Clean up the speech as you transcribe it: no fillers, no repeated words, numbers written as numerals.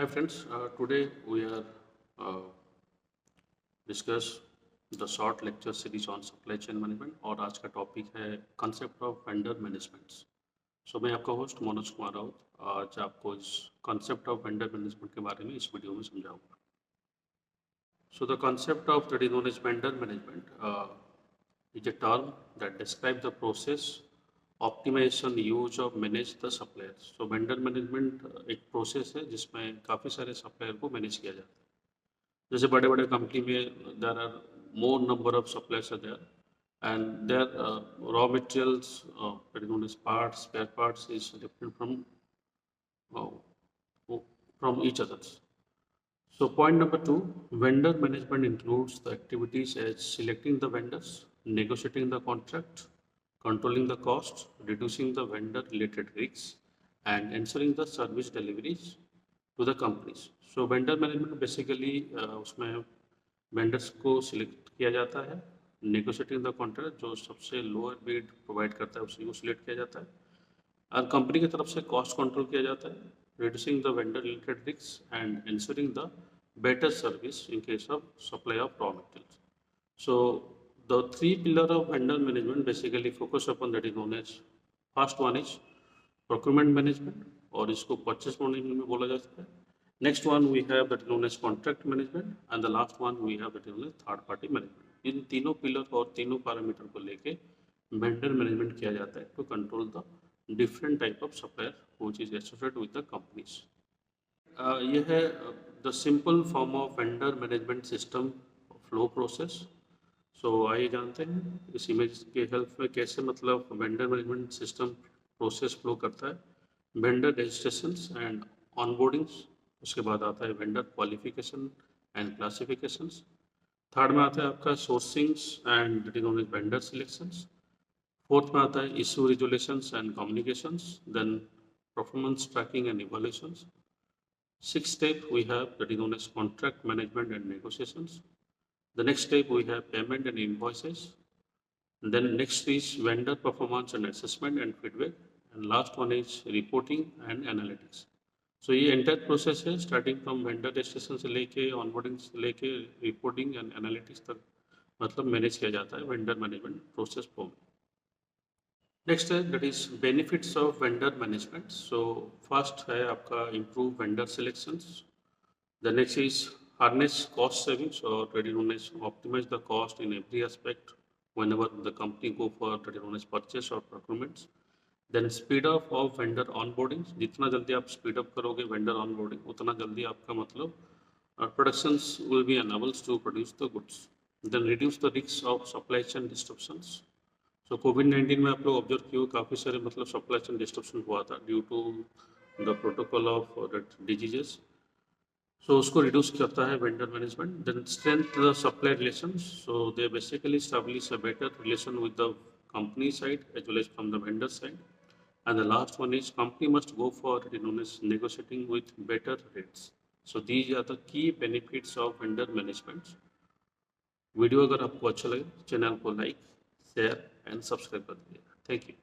Hi friends, today we are uh, discuss the short lecture series on supply chain management और आज का topic है concept of vendor management. So मैं आपका host Manoj Kumar Raut आज आपको इस concept of vendor management के बारे में इस वीडियो में समझाऊंगा. So the concept of that is known as vendor management is a term that describes the process, optimization, use of manage the suppliers. So vendor management एक process है जिसमें काफ़ी सारे supplier को manage किया जाता है. जैसे बड़े बड़े कंपनी में there are more number of suppliers are there and their raw materials parts spare parts is different from each others. So point number two, vendor management includes the activities as selecting the vendors, negotiating the contract, controlling the cost, reducing the vendor related risks, and ensuring the service deliveries to the companies. So vendor management basically उसमें vendors को select किया जाता है, negotiating the contract जो सबसे lower bid provide करता है उसी को select किया जाता है और कंपनी की तरफ से कॉस्ट कंट्रोल किया जाता है, reducing the vendor related risks and ensuring the better service in case of supply of raw materials. So the three pillar of vendor management basically focus upon that is known as first one is procurement management और इसको purchase management में बोला जाता है. Next one we have that is known as contract management and the last one we have that is known as third party management. इन तीनों pillar और तीनों parameter को लेके vendor management किया जाता है to control the different type of supplier which is associated with the companies. ये है the simple form of vendor management system flow process. So आइए जानते हैं इस इमेज के हेल्प में कैसे मतलब vendor management system process flow करता है. Vendor registrations and onboardings, उसके बाद आता है vendor qualification and classifications. Third में आता है आपका sourcings and vendor selections. Fourth में आता है issue resolutions and communications, then performance tracking and evaluations. Sixth step we have that is known as contract management and negotiations. The next step we have payment and invoices. Then next is vendor performance and assessment and feedback. And last one is reporting and analytics. So ये entire process है starting from vendor registration से लेके onboarding से लेके reporting and analytics तक मतलब manage किया जाता है vendor management process flow में. Next है that is benefits of vendor management. So first है आपका improve vendor selections. The next is harness cost savings or optimize the cost in every aspect whenever the company go for purchase or procurements. Then speed up of vendor onboarding. जितना जल्दी आप speed up करोगे vendor onboarding उतना जल्दी आपका मतलब productions will be enabled to produce the goods. Then reduce the risks of supply chain disruptions. So COVID-19 में आप लोग ऑब्जर्व किए काफ़ी सारे मतलब सप्लाई चेन डिस्ट्रप्शन हुआ था due to the protocol of diseases. So उसको रिड्यूस करता है vendor management. Then strength the supply relations. So they basically establish a better relation with the company side as well as from the vendor side. And the last one is company must go for negotiating with better rates. So these are the key benefits of vendor management. Video अगर आपको अच्छा लगे channel को like share and subscribe कर दीजिएगा. Thank you.